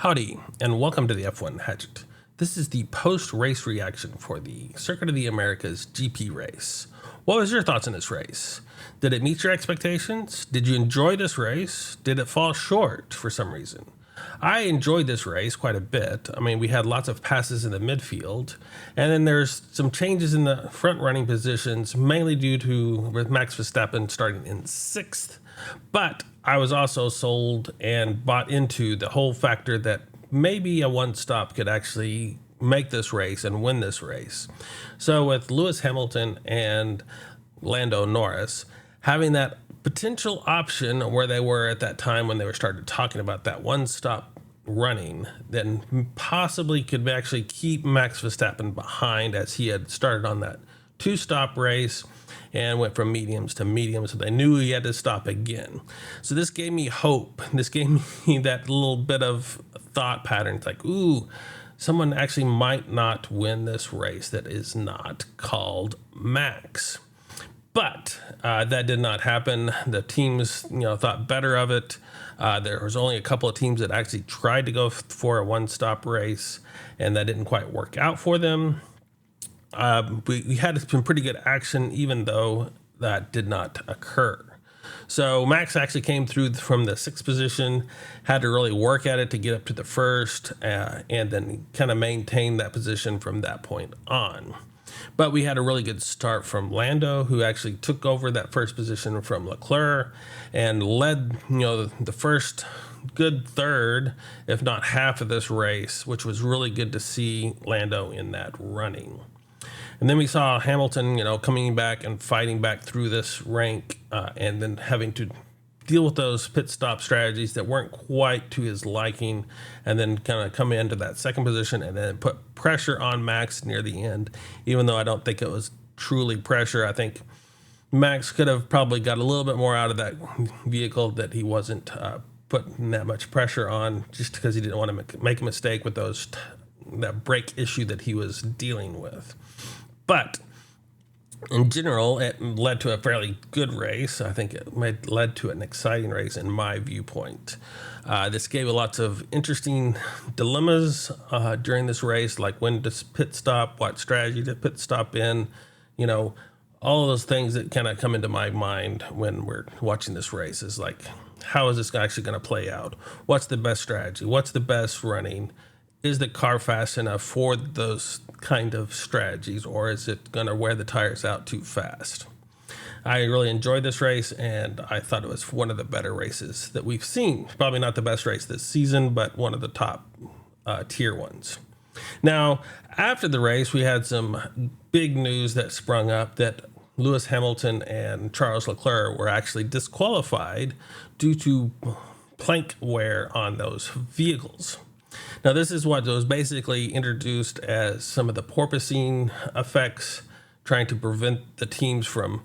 Howdy, and welcome to the F1 Hatchet. This is the post-race reaction for the Circuit of the Americas GP race. What was your thoughts on this race? Did it meet your expectations? Did you enjoy this race? Did it fall short for some reason? I enjoyed this race quite a bit. I mean, we had lots of passes in the midfield, and then there's some changes in the front running positions, mainly due to with Max Verstappen starting in 6th. But I was also sold and bought into the whole factor that maybe a one stop could actually make this race and win this race. So with Lewis Hamilton and Lando Norris having that potential option where they were at that time when they were started talking about that one stop running, then possibly could actually keep Max Verstappen behind as he had started on that two-stop race and went from mediums to mediums, so they knew he had to stop again. So this gave me hope. This gave me that little bit of thought pattern. It's like, ooh, someone actually might not win this race that is not called Max. But that did not happen. The teams, thought better of it. There was only a couple of teams that actually tried to go for a one-stop race, and that didn't quite work out for them. We had some pretty good action, even though that did not occur. So Max actually came through from the 6th position, had to really work at it to get up to the 1st, and then kind of maintain that position from that point on. But we had a really good start from Lando, who actually took over that 1st position from Leclerc and led, the first good third, if not half of this race, which was really good to see Lando in that running. And then we saw Hamilton, coming back and fighting back through this rank, and then having to deal with those pit stop strategies that weren't quite to his liking, and then kind of come into that 2nd position and then put pressure on Max near the end. Even though I don't think it was truly pressure, I think Max could have probably got a little bit more out of that vehicle that he wasn't putting that much pressure on, just because he didn't want to make a mistake with that brake issue that he was dealing with. But in general, it led to a fairly good race. I think it led to an exciting race in my viewpoint. This gave lots of interesting dilemmas during this race, like when to pit stop, what strategy to pit stop in, all of those things that kind of come into my mind when we're watching this race is like, how is this actually going to play out? What's the best strategy? What's the best running? Is the car fast enough for those kind of strategies, or is it going to wear the tires out too fast? I really enjoyed this race, and I thought it was one of the better races that we've seen. Probably not the best race this season, but one of the top tier ones. Now, after the race, we had some big news that sprung up that Lewis Hamilton and Charles Leclerc were actually disqualified due to plank wear on those vehicles. Now, this is what was basically introduced as some of the porpoising effects, trying to prevent the teams from,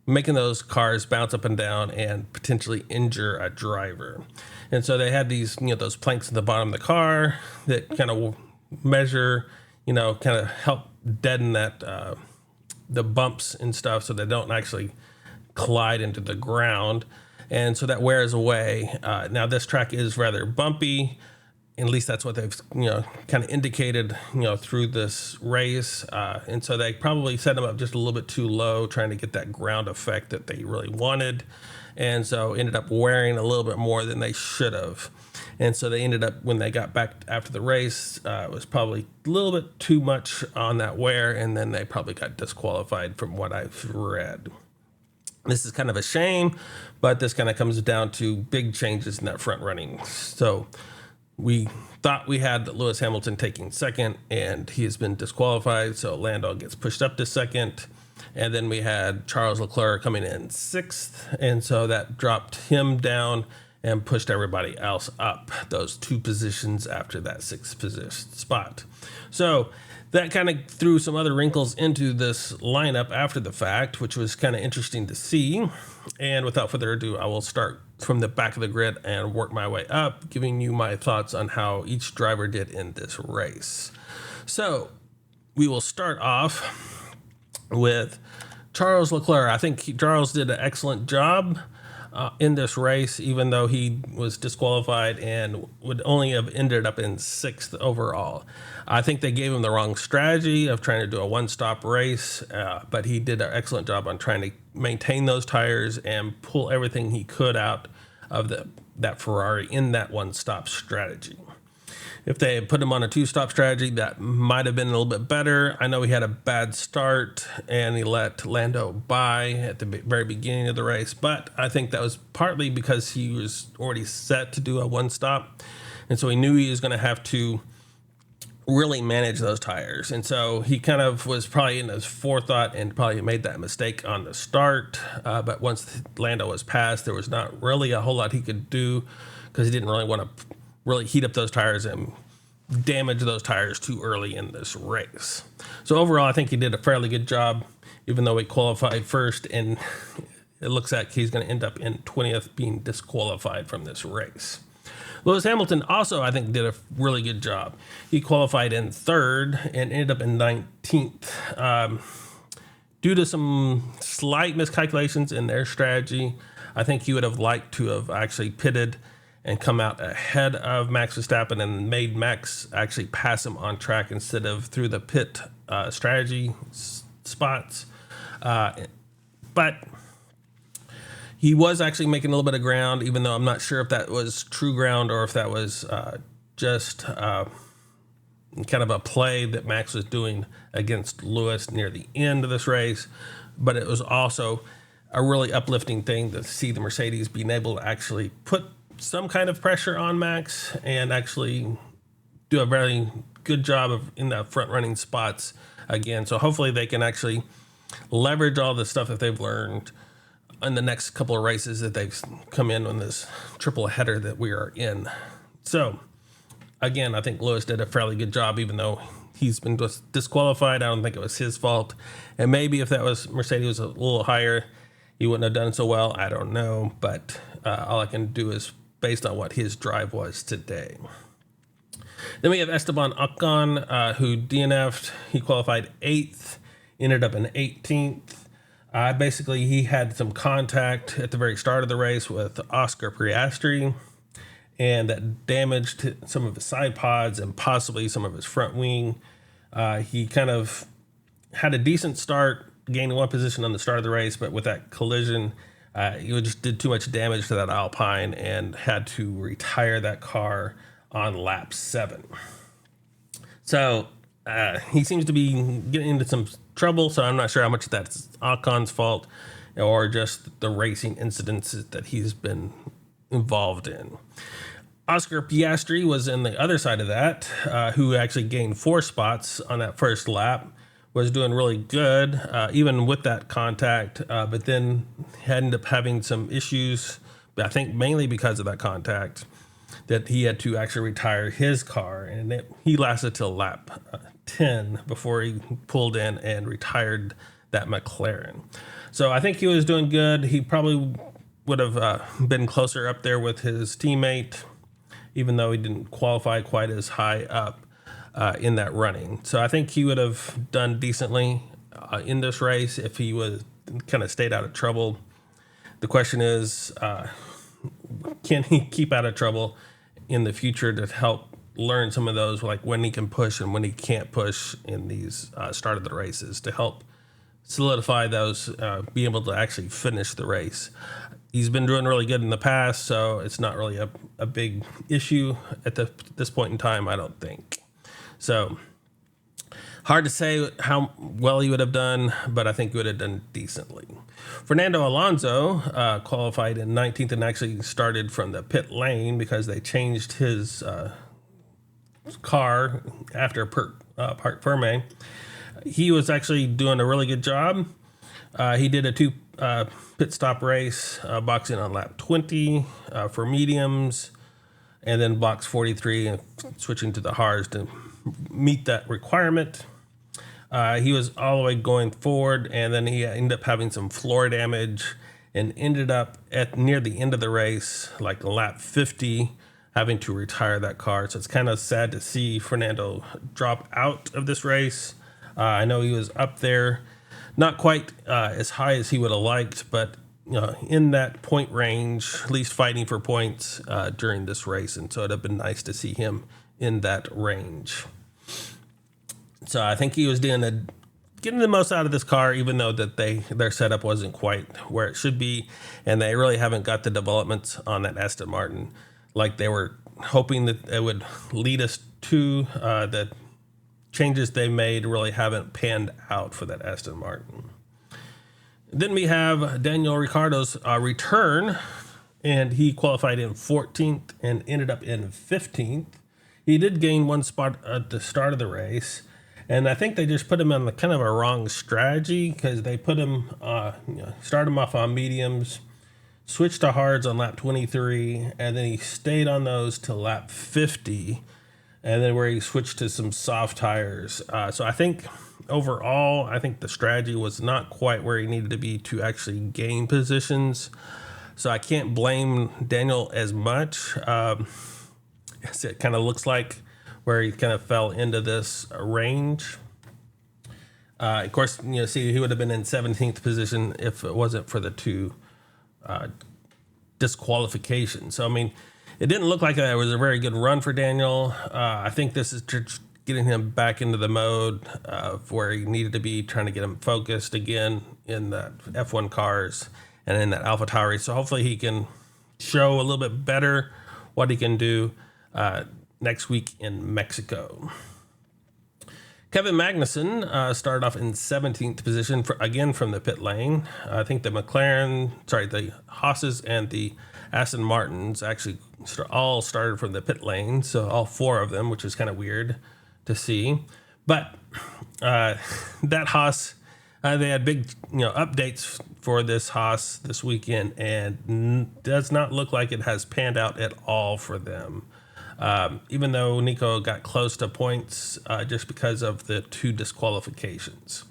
making those cars bounce up and down and potentially injure a driver. And so they had these, those planks at the bottom of the car that kind of measure, kind of help deaden that, the bumps and stuff, so they don't actually collide into the ground. And so that wears away. Now, this track is rather bumpy. At least that's what they've, kind of indicated, through this race. And so they probably set them up just a little bit too low, trying to get that ground effect that they really wanted. And so ended up wearing a little bit more than they should have. And so they ended up, when they got back after the race, it was probably a little bit too much on that wear. And then they probably got disqualified from what I've read. This is kind of a shame, but this kind of comes down to big changes in that front running. So we thought we had Lewis Hamilton taking 2nd, and he has been disqualified, so Lando gets pushed up to 2nd. And then we had Charles Leclerc coming in 6th, and so that dropped him down and pushed everybody else up those 2 positions after that 6th position spot. So that kind of threw some other wrinkles into this lineup after the fact, which was kind of interesting to see. And without further ado, I will start from the back of the grid and work my way up, giving you my thoughts on how each driver did in this race. So we will start off with Charles Leclerc. I think Charles did an excellent job. in this race, even though he was disqualified and would only have ended up in 6th overall. I think they gave him the wrong strategy of trying to do a one-stop race, but he did an excellent job on trying to maintain those tires and pull everything he could out of that Ferrari in that one-stop strategy. If they had put him on a 2-stop strategy, that might have been a little bit better. I know he had a bad start and he let Lando by at the very beginning of the race, but I think that was partly because he was already set to do a 1-stop. And so he knew he was going to have to really manage those tires. And so he kind of was probably in his forethought and probably made that mistake on the start. But once Lando was passed, there was not really a whole lot he could do because he didn't really want to really heat up those tires and damage those tires too early in this race. So overall, I think he did a fairly good job, even though he qualified first, and it looks like he's going to end up in 20th, being disqualified from this race. Lewis Hamilton also, I think, did a really good job. He qualified in 3rd and ended up in 19th. Due to some slight miscalculations in their strategy, I think he would have liked to have actually pitted and come out ahead of Max Verstappen and made Max actually pass him on track instead of through the pit strategy spots. But he was actually making a little bit of ground, even though I'm not sure if that was true ground or if that was just kind of a play that Max was doing against Lewis near the end of this race. But it was also a really uplifting thing to see the Mercedes being able to actually put some kind of pressure on Max and actually do a very good job of in the front running spots again. So hopefully they can actually leverage all the stuff that they've learned in the next couple of races that they've come in on this triple header that we are in. So again, I think Lewis did a fairly good job, even though he's been disqualified. I don't think it was his fault. And maybe if that was Mercedes was a little higher, he wouldn't have done so well. I don't know. But all I can do is based on what his drive was today. Then we have Esteban Ocon, who DNF'd. He qualified 8th, ended up in 18th. Basically, he had some contact at the very start of the race with Oscar Piastri, and that damaged some of his side pods and possibly some of his front wing. He kind of had a decent start, gained 1 position on the start of the race, but with that collision, he just did too much damage to that Alpine and had to retire that car on lap 7. So he seems to be getting into some trouble, so I'm not sure how much that's Ocon's fault or just the racing incidents that he's been involved in. Oscar Piastri was in the other side of that, who actually gained 4 spots on that first lap, was doing really good, even with that contact, but then ended up having some issues, I think mainly because of that contact, that he had to actually retire his car, and he lasted till lap 10 before he pulled in and retired that McLaren. So I think he was doing good. He probably would have been closer up there with his teammate, even though he didn't qualify quite as high up in that running. So I think he would have done decently in this race if he was kind of stayed out of trouble. The question is, can he keep out of trouble in the future to help learn some of those, like when he can push and when he can't push in these start of the races, to help solidify those, be able to actually finish the race. He's been doing really good in the past, so it's not really a big issue at this point in time, I don't think. So hard to say how well he would have done, but I think he would have done decently. Fernando Alonso qualified in 19th and actually started from the pit lane because they changed his car after Parc Ferme. He was actually doing a really good job. He did a 2 pit stop race, boxing on lap 20 for mediums, and then box 43 and switching to the hards to meet that requirement. He was all the way going forward, and then he ended up having some floor damage and ended up at near the end of the race, like lap 50, having to retire that car. So it's kind of sad to see Fernando drop out of this race. I know he was up there, not quite as high as he would have liked, but in that point range, at least fighting for points during this race. And so it'd have been nice to see him in that range. So I think he was getting the most out of this car, even though that their setup wasn't quite where it should be. And they really haven't got the developments on that Aston Martin like they were hoping that it would lead us to. The changes they made really haven't panned out for that Aston Martin. Then we have Daniel Ricciardo's return, and he qualified in 14th and ended up in 15th. He did gain one spot at the start of the race, and I think they just put him on the kind of a wrong strategy because they put him, start him off on mediums, switched to hards on lap 23, and then he stayed on those till lap 50, and then where he switched to some soft tires. So I think overall, the strategy was not quite where he needed to be to actually gain positions. So I can't blame Daniel as much. It kind of looks like where he kind of fell into this range. Of course, he would have been in 17th position if it wasn't for the two disqualifications. So, it didn't look like it was a very good run for Daniel. I think this is just getting him back into the mode where he needed to be, trying to get him focused again in the F1 cars and in that AlphaTauri. So hopefully he can show a little bit better what he can do next week in Mexico. Kevin Magnussen started off in 17th position, again from the pit lane. I think the Haas's and the Aston Martins actually all started from the pit lane, so all four of them, which is kind of weird to see. But that Haas, they had big updates for this Haas this weekend, and does not look like it has panned out at all for them. Even though Nico got close to points just because of the two disqualifications.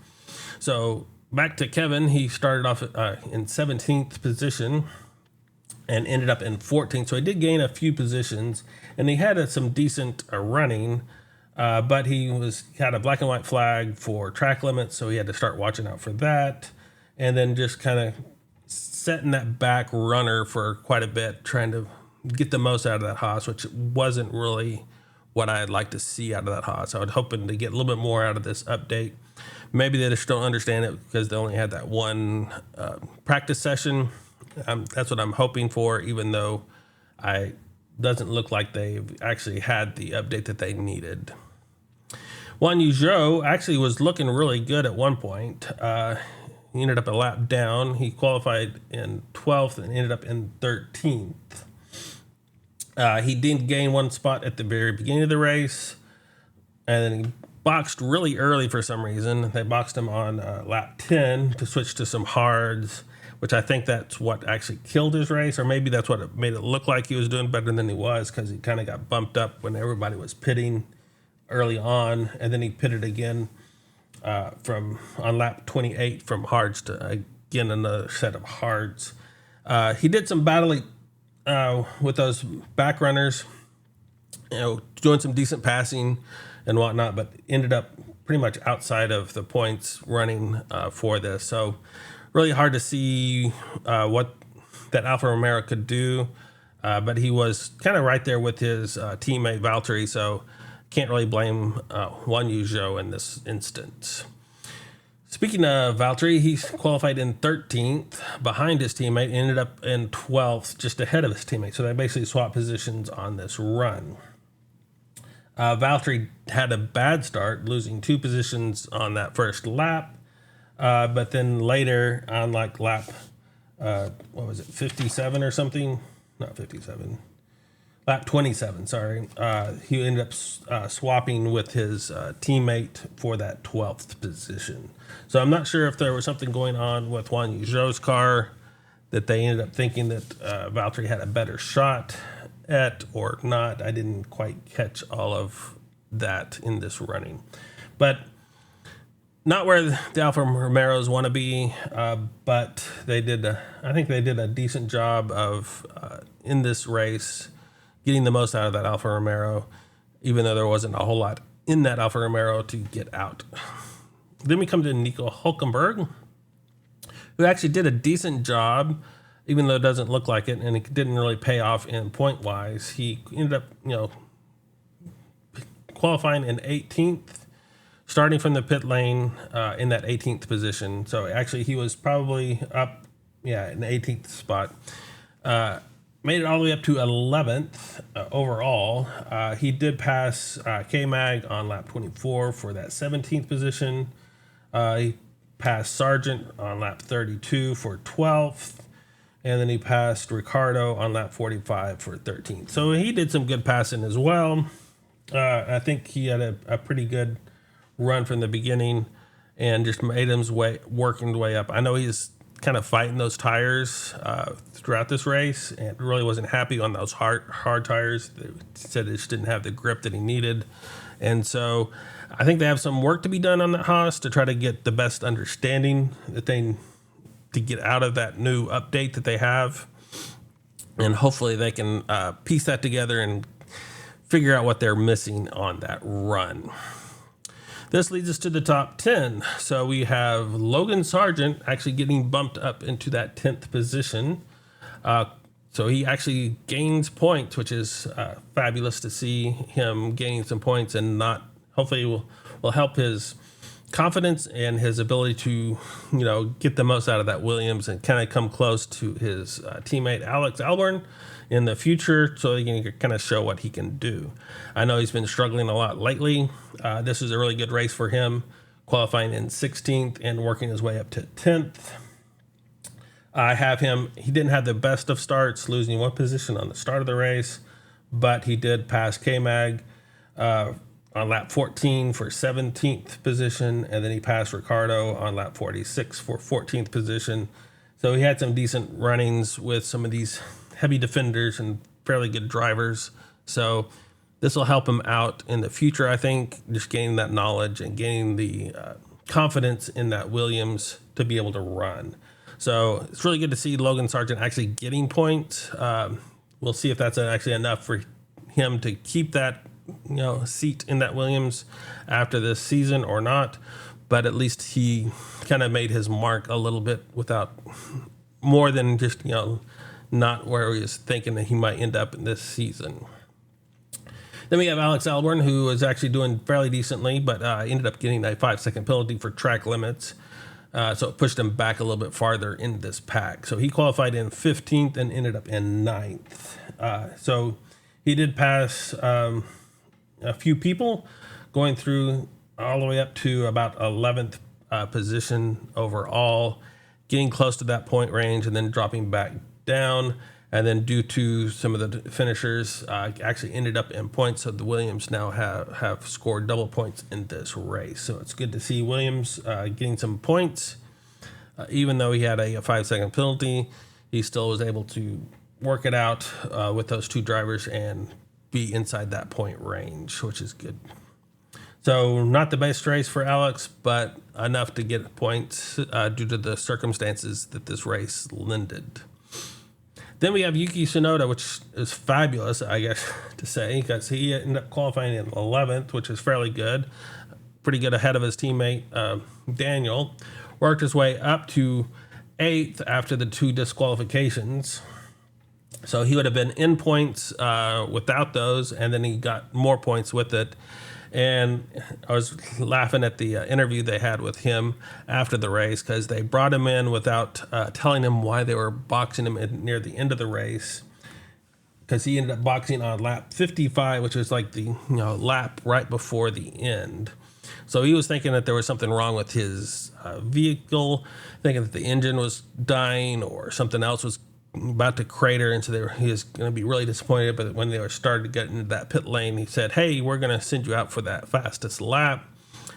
So back to Kevin, he started off in 17th position and ended up in 14th. So he did gain a few positions, and he had some decent running, but he had a black and white flag for track limits, so he had to start watching out for that, and then just kind of setting that back runner for quite a bit, trying to get the most out of that Haas, which wasn't really what I'd like to see out of that Haas. I was hoping to get a little bit more out of this update. Maybe they just don't understand it because they only had that one practice session. That's what I'm hoping for, even though it doesn't look like they've actually had the update that they needed. Guan Yu Zhou actually was looking really good at one point. He ended up a lap down. He qualified in 12th and ended up in 13th. He did gain one spot at the very beginning of the race, and then he boxed really early for some reason. They boxed him on lap 10 to switch to some hards, which I think that's what actually killed his race, or maybe that's what made it look like he was doing better than he was, because he kind of got bumped up when everybody was pitting early on, and then he pitted again on lap 28 from hards to again another set of hards. He did some battling with those back runners, doing some decent passing and whatnot, but ended up pretty much outside of the points running for this. So really hard to see what that Alfa Romeo could do, but he was kind of right there with his teammate Valtteri, so can't really blame Guan Yu Zhou in this instance. Speaking of Valtteri, he qualified in 13th behind his teammate, ended up in 12th, just ahead of his teammate. So they basically swapped positions on this run. Valtteri had a bad start, losing 2 positions on that first lap. But then later on lap, 57 or something? Not 57. Lap 27, sorry. He ended up swapping with his teammate for that 12th position. So I'm not sure if there was something going on with Guan Yu Zhou's car that they ended up thinking that Valtteri had a better shot at or not. I didn't quite catch all of that in this running. But not where the Alfa Romeos want to be, but I think they did a decent job of, in this race, getting the most out of that Alfa Romeo, even though there wasn't a whole lot in that Alfa Romeo to get out. Then we come to Nico Hülkenberg, who actually did a decent job, even though it doesn't look like it, and it didn't really pay off in point wise. He ended up, qualifying in 18th, starting from the pit lane in that 18th position. So actually, he was probably up, in the 18th spot. Made it all the way up to 11th overall. He did pass K-Mag on lap 24 for that 17th position. He passed Sargent on lap 32 for 12th. And then he passed Ricardo on lap 45 for 13th. So he did some good passing as well. I think he had a pretty good run from the beginning and just made his working his way up. I know he's kind of fighting those tires throughout this race and really wasn't happy on those hard tires. They said they just didn't have the grip that he needed. And so I think they have some work to be done on that Haas to try to get the best understanding that they to get out of that new update that they have. And hopefully they can piece that together and figure out what they're missing on that run. This leads us to the top 10. So we have Logan Sargent actually getting bumped up into that 10th position. So he actually gains points, which is fabulous to see him gaining some points, and hopefully will help his confidence and his ability to, get the most out of that Williams and kind of come close to his teammate Alex Albon in the future, so he can kind of show what he can do. I know he's been struggling a lot lately. This is a really good race for him, qualifying in 16th and working his way up to 10th. I have him. He didn't have the best of starts, losing one position on the start of the race, but he did pass K-Mag on lap 14 for 17th position, and then he passed Ricardo on lap 46 for 14th position. So he had some decent runnings with some of these heavy defenders and fairly good drivers. So this will help him out in the future, I think, just gaining that knowledge and gaining the confidence in that Williams to be able to run. So it's really good to see Logan Sargent actually getting points. We'll see if that's actually enough for him to keep that seat in that Williams after this season or not, but at least he kind of made his mark a little bit without more than just not where he was thinking that he might end up in this season. Then we have Alex Albon, who is actually doing fairly decently, but ended up getting a 5-second penalty for track limits, so it pushed him back a little bit farther in this pack. So he qualified in 15th and ended up in 9th. So he did pass a few people, going through all the way up to about 11th position overall, getting close to that point range and then dropping back down. And then due to some of the finishers actually ended up in points, so the Williams now have scored double points in this race. So it's good to see Williams getting some points. Even though he had a 5-second penalty, he still was able to work it out with those two drivers and be inside that point range, which is good. So not the best race for Alex, but enough to get points due to the circumstances that this race lended. Then we have Yuki Tsunoda, which is fabulous, I guess, to say, because he ended up qualifying in 11th, which is fairly good. Pretty good ahead of his teammate, Daniel. Worked his way up to 8th after the 2 disqualifications. So he would have been in points without those, and then he got more points with it. And I was laughing at the interview they had with him after the race, because they brought him in without telling him why they were boxing him near the end of the race, because he ended up boxing on lap 55, which was like the lap right before the end. So he was thinking that there was something wrong with his vehicle, thinking that the engine was dying or something else was about to crater, and so he was going to be really disappointed. But when they were started to get into that pit lane, he said, "Hey, we're going to send you out for that fastest lap,"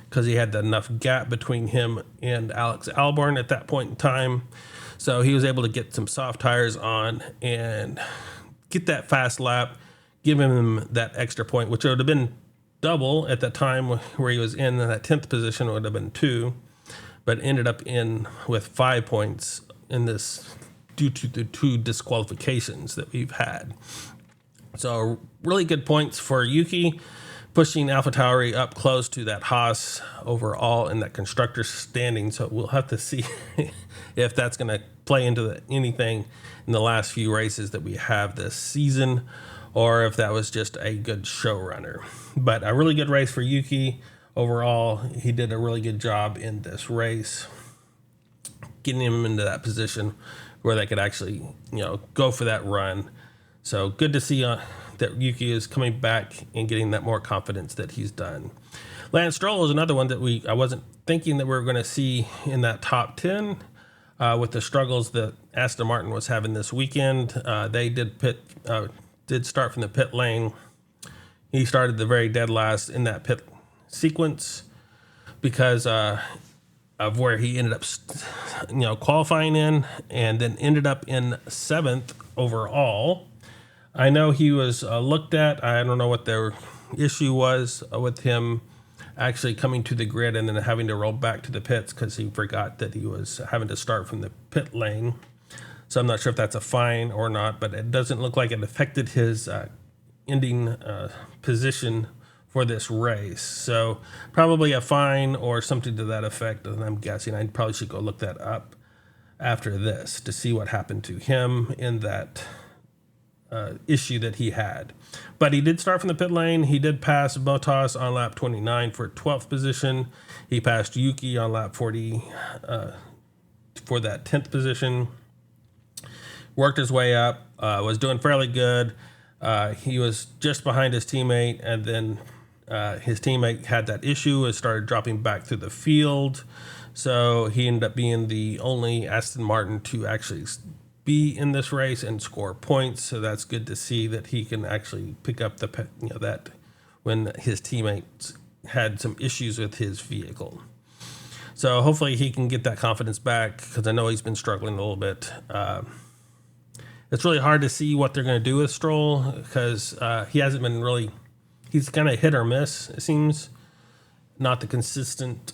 because he had enough gap between him and Alex Albon at that point in time. So he was able to get some soft tires on and get that fast lap, give him that extra point, which would have been double at the time where he was in that 10th position. Would have been 2, but ended up in with 5 points in this due to the 2 disqualifications that we've had. So really good points for Yuki, pushing AlphaTauri up close to that Haas overall in that constructor standing. So we'll have to see if that's going to play into anything in the last few races that we have this season, or if that was just a good show runner. But a really good race for Yuki overall. He did a really good job in this race, getting him into that position where they could actually, go for that run. So good to see that Yuki is coming back and getting that more confidence that he's done. Lance Stroll is another one that I wasn't thinking that we were going to see in that top 10 with the struggles that Aston Martin was having this weekend. They did start from the pit lane. He started the very dead last in that pit sequence because of where he ended up, qualifying in, and then ended up in 7th overall. I know he was looked at. I don't know what their issue was with him actually coming to the grid and then having to roll back to the pits because he forgot that he was having to start from the pit lane. So I'm not sure if that's a fine or not, but it doesn't look like it affected his ending position for this race. So probably a fine or something to that effect, and I'm guessing. I probably should go look that up after this to see what happened to him in that issue that he had. But he did start from the pit lane. He did pass Bottas on lap 29 for 12th position. He passed Yuki on lap 40 for that 10th position. Worked his way up, was doing fairly good. He was just behind his teammate, and then his teammate had that issue and started dropping back through the field. So he ended up being the only Aston Martin to actually be in this race and score points. So that's good to see that he can actually pick up that when his teammates had some issues with his vehicle. So hopefully he can get that confidence back, because I know he's been struggling a little bit. It's really hard to see what they're going to do with Stroll, because he hasn't been really, he's kind of hit or miss, it seems. Not the consistent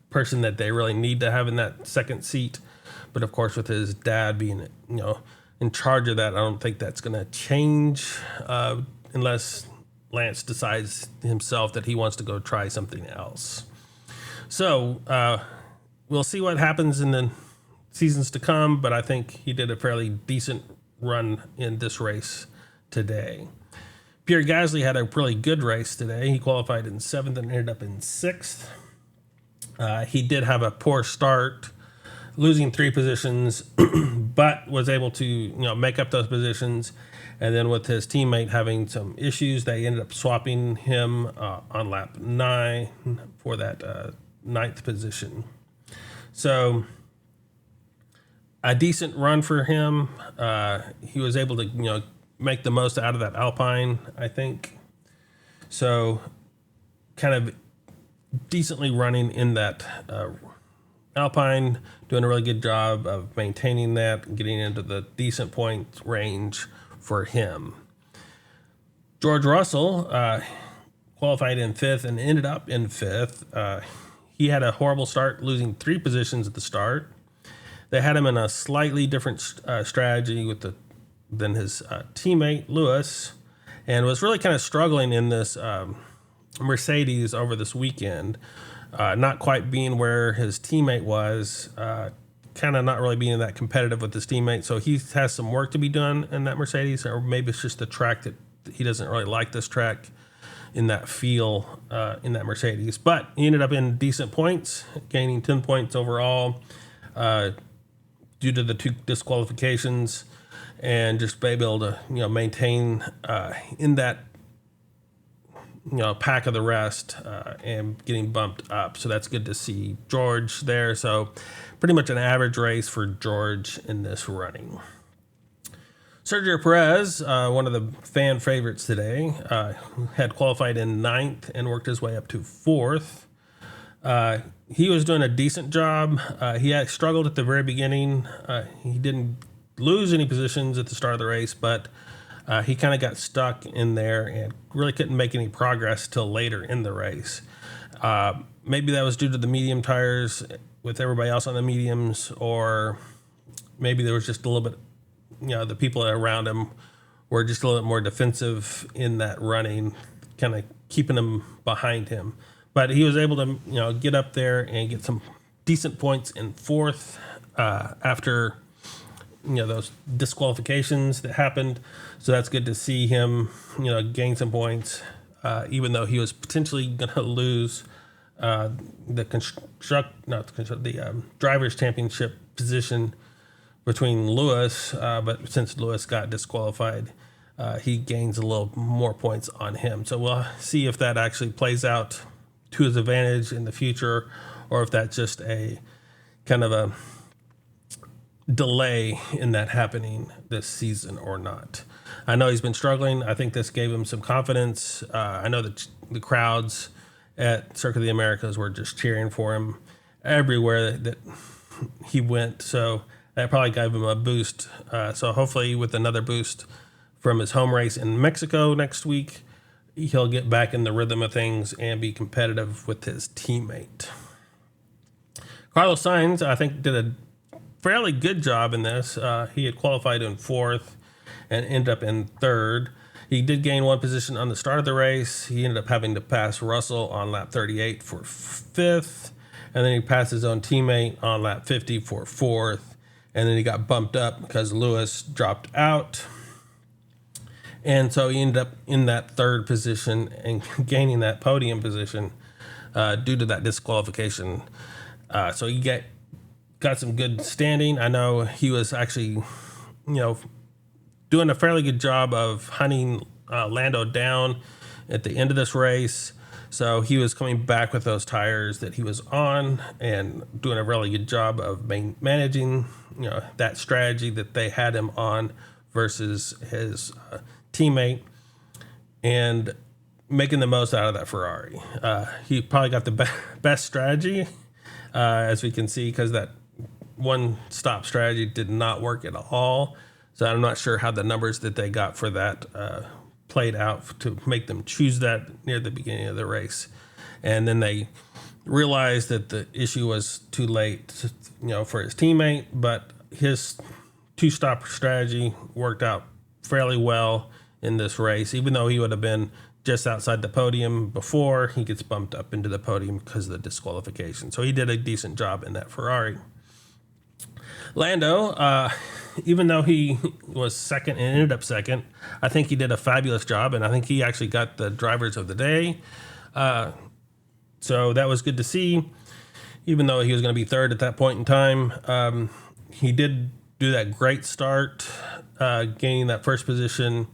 person that they really need to have in that second seat. But of course, with his dad being, in charge of that, I don't think that's going to change unless Lance decides himself that he wants to go try something else. So we'll see what happens in the seasons to come, but I think he did a fairly decent run in this race today. Pierre Gasly had a really good race today. He qualified in 7th and ended up in 6th. He did have a poor start, losing 3 positions, but was able to make up those positions. And then with his teammate having some issues, they ended up swapping him on lap 9 for that 9th position. So a decent run for him. He was able to make the most out of that Alpine, I think. So kind of decently running in that Alpine, doing a really good job of maintaining that and getting into the decent point range for him. George Russell qualified in 5th and ended up in 5th. He had a horrible start, losing 3 positions at the start. They had him in a slightly different strategy than his teammate, Lewis, and was really kind of struggling in this Mercedes over this weekend. Not quite being where his teammate was, kind of not really being that competitive with his teammate. So he has some work to be done in that Mercedes, or maybe it's just the track that he doesn't really like this track in that feel in that Mercedes. But he ended up in decent points, gaining 10 points overall due to the 2 disqualifications, and just be able to maintain in that pack of the rest and getting bumped up. So that's good to see George there. So pretty much an average race for George in this running. Sergio Perez, one of the fan favorites today, had qualified in 9th and worked his way up to 4th. He was doing a decent job. He had struggled at the very beginning. He didn't lose any positions at the start of the race, but he kind of got stuck in there and really couldn't make any progress till later in the race. Maybe that was due to the medium tires with everybody else on the mediums, or maybe there was just a little bit, the people around him were just a little bit more defensive in that running, kind of keeping him behind him. But he was able to, get up there and get some decent points in fourth after, those disqualifications that happened. So that's good to see him, gain some points, even though he was potentially going to lose the drivers' championship position between Lewis. But since Lewis got disqualified, he gains a little more points on him. So we'll see if that actually plays out to his advantage in the future, or if that's just a kind of a delay in that happening this season or not. I know he's been struggling. I think this gave him some confidence. I know that the crowds at Circuit of the Americas were just cheering for him everywhere that he went. So that probably gave him a boost. So hopefully with another boost from his home race in Mexico next week, he'll get back in the rhythm of things and be competitive with his teammate. Carlos Sainz, I think, did a fairly good job in this. He had qualified in fourth and ended up in third. He did gain one position on the start of the race. He ended up having to pass Russell on lap 38 for fifth, and then he passed his own teammate on lap 50 for fourth, and then he got bumped up because Lewis dropped out. And so he ended up in that third position and gaining that podium position due to that disqualification. So he got some good standing. I know he was actually, doing a fairly good job of hunting Lando down at the end of this race. So he was coming back with those tires that he was on and doing a really good job of managing, that strategy that they had him on versus his teammate, and making the most out of that Ferrari. He probably got the best strategy, as we can see, because that one stop strategy did not work at all. So I'm not sure how the numbers that they got for that played out to make them choose that near the beginning of the race. And then they realized that the issue was too late, for his teammate, but his two-stop strategy worked out fairly well in this race. Even though he would have been just outside the podium before, he gets bumped up into the podium because of the disqualification. So he did a decent job in that Ferrari. Lando, even though he was second and ended up second, I think he did a fabulous job, and I think he actually got the drivers of the day. So that was good to see, even though he was going to be third at that point in time. He did do that great start, gaining that first position,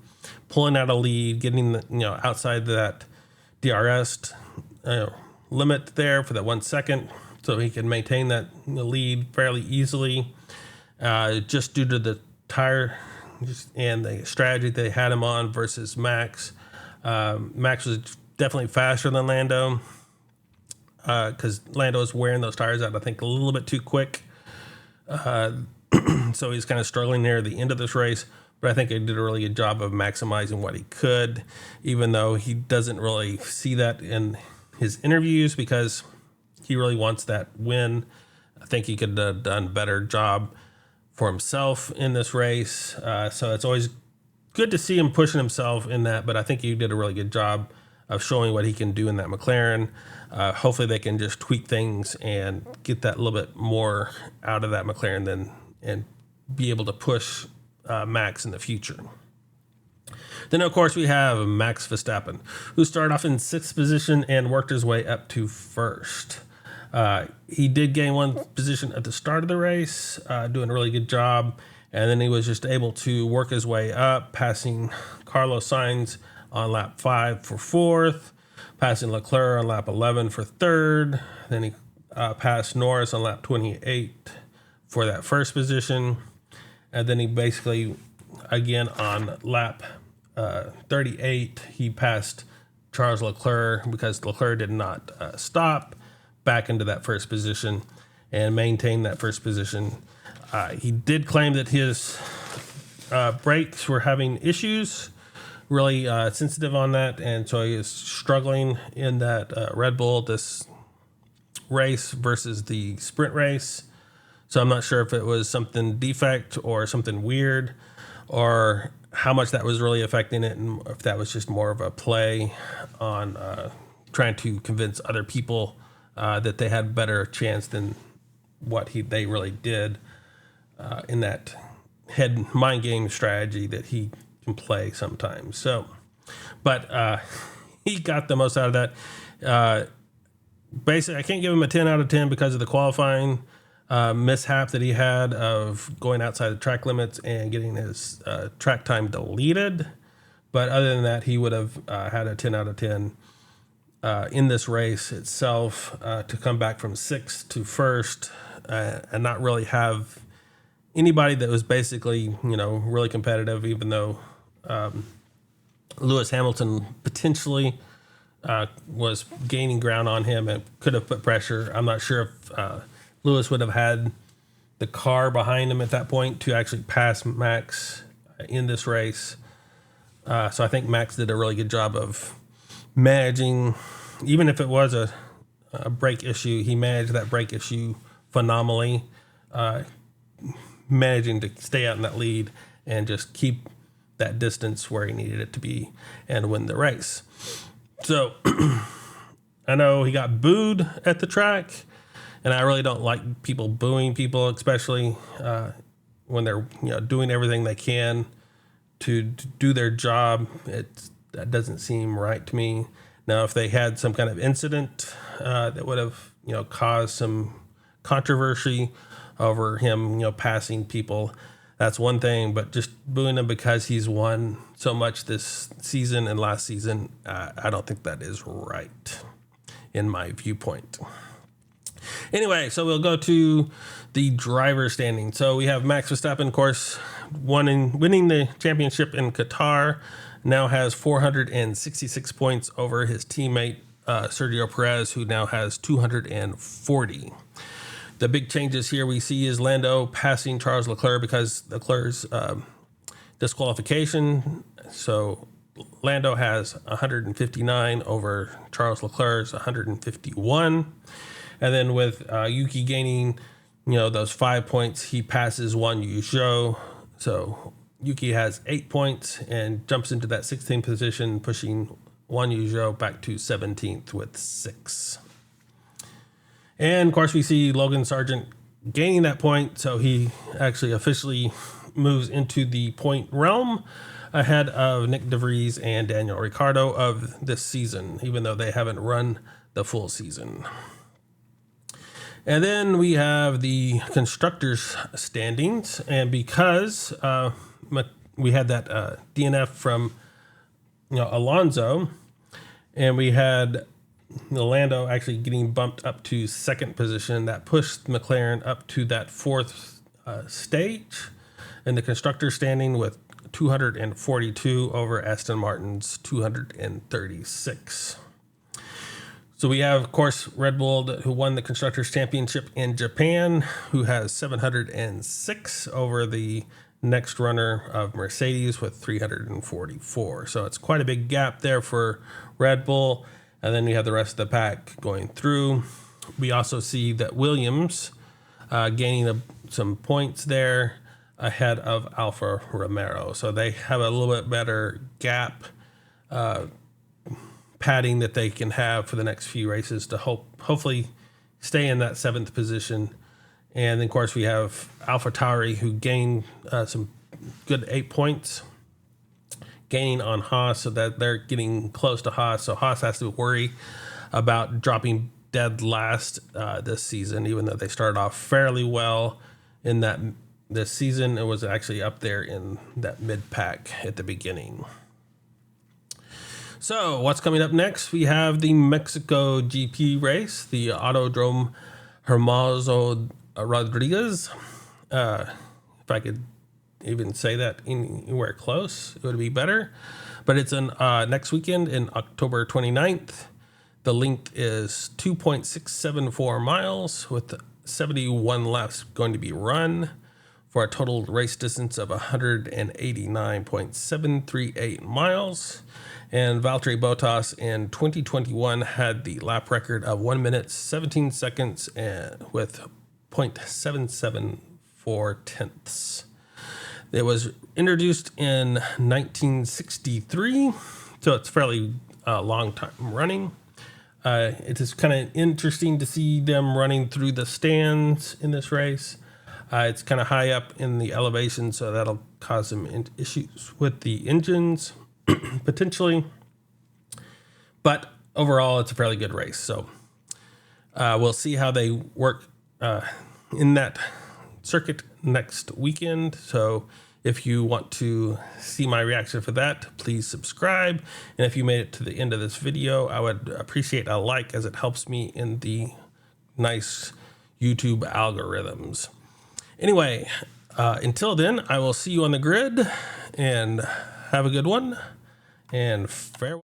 pulling out a lead, getting outside that DRS limit there for that 1 second, so he could maintain that lead fairly easily. Just due to the tire and the strategy they had him on versus Max. Max was definitely faster than Lando, because Lando was wearing those tires out, I think, a little bit too quick. So he's kind of struggling near the end of this race. But I think he did a really good job of maximizing what he could, even though he doesn't really see that in his interviews because he really wants that win. I think he could have done a better job for himself in this race. So it's always good to see him pushing himself in that, but I think he did a really good job of showing what he can do in that McLaren. Hopefully they can just tweak things and get that a little bit more out of that McLaren and be able to push Max in the future. Then, of course, we have Max Verstappen, who started off in sixth position and worked his way up to first. He did gain one position at the start of the race, doing a really good job, and then he was just able to work his way up, passing Carlos Sainz on lap 5 for fourth, passing Leclerc on lap 11 for third. Then he passed Norris on lap 28 for that first position. And then he basically, again, on lap 38, he passed Charles Leclerc because Leclerc did not stop back into that first position and maintain that first position. He did claim that his brakes were having issues, really sensitive on that, and so he is struggling in that Red Bull this race versus the sprint race. So I'm not sure if it was something defect or something weird or how much that was really affecting it, and if that was just more of a play on trying to convince other people that they had better chance than what they really did in that head mind game strategy that he can play sometimes. So, but he got the most out of that. Basically, I can't give him a 10 out of 10 because of the qualifying mishap that he had of going outside the track limits and getting his track time deleted. But other than that, he would have had a 10 out of 10 in this race itself to come back from 6th to 1st and not really have anybody that was basically, really competitive, even though Lewis Hamilton potentially was gaining ground on him and could have put pressure. I'm not sure if Lewis would have had the car behind him at that point to actually pass Max in this race. So I think Max did a really good job of managing, even if it was a brake issue, he managed that brake issue phenomenally, managing to stay out in that lead and just keep that distance where he needed it to be and win the race. So I know he got booed at the track, and I really don't like people booing people, especially when they're doing everything they can to do their job. That doesn't seem right to me. Now, if they had some kind of incident that would have caused some controversy over him passing people, that's one thing. But just booing him because he's won so much this season and last season, I don't think that is right in my viewpoint. Anyway, so we'll go to the driver standing. So we have Max Verstappen, of course, winning the championship in Qatar. Now has 466 points over his teammate Sergio Perez, who now has 240. The big changes here we see is Lando passing Charles Leclerc because Leclerc's disqualification. So Lando has 159 over Charles Leclerc's 151. And then with Yuki gaining, those 5 points, he passes Guan Yu Zhou. So Yuki has 8 points and jumps into that 16th position, pushing Guan Yu Zhou back to 17th with 6. And of course, we see Logan Sargent gaining that point. So he actually officially moves into the point realm ahead of Nick DeVries and Daniel Ricciardo of this season, even though they haven't run the full season. And then we have the constructors standings. And because we had that DNF from Alonso, and we had Lando actually getting bumped up to 2nd position, that pushed McLaren up to that 4th stage in the constructor standing with 242 over Aston Martin's 236. So we have, of course, Red Bull, who won the Constructors' Championship in Japan, who has 706 over the next runner of Mercedes with 344. So it's quite a big gap there for Red Bull. And then we have the rest of the pack going through. We also see that Williams gaining some points there ahead of Alfa Romeo. So they have a little bit better gap padding that they can have for the next few races to hopefully stay in that 7th position. And then, of course, we have AlphaTauri, who gained some good 8 points, gaining on Haas, so that they're getting close to Haas. So Haas has to worry about dropping dead last this season, even though they started off fairly well in this season. It was actually up there in that mid-pack at the beginning. So what's coming up next? We have the Mexico GP race, the Autodrome Hermoso Rodriguez. If I could even say that anywhere close, it would be better. But it's next weekend in October 29th. The length is 2.674 miles with 71 laps going to be run for a total race distance of 189.738 miles. And Valtteri Bottas in 2021 had the lap record of 1 minute 17 seconds with 0.774 tenths. It was introduced in 1963, so it's fairly long time running. It is kind of interesting to see them running through the stands in this race. It's kind of high up in the elevation, so that'll cause some issues with the engines, potentially. But overall, it's a fairly good race. So we'll see how they work in that circuit next weekend. So if you want to see my reaction for that, please subscribe. And if you made it to the end of this video, I would appreciate a like, as it helps me in the nice YouTube algorithms. Anyway, until then, I will see you on the grid, and have a good one, and farewell.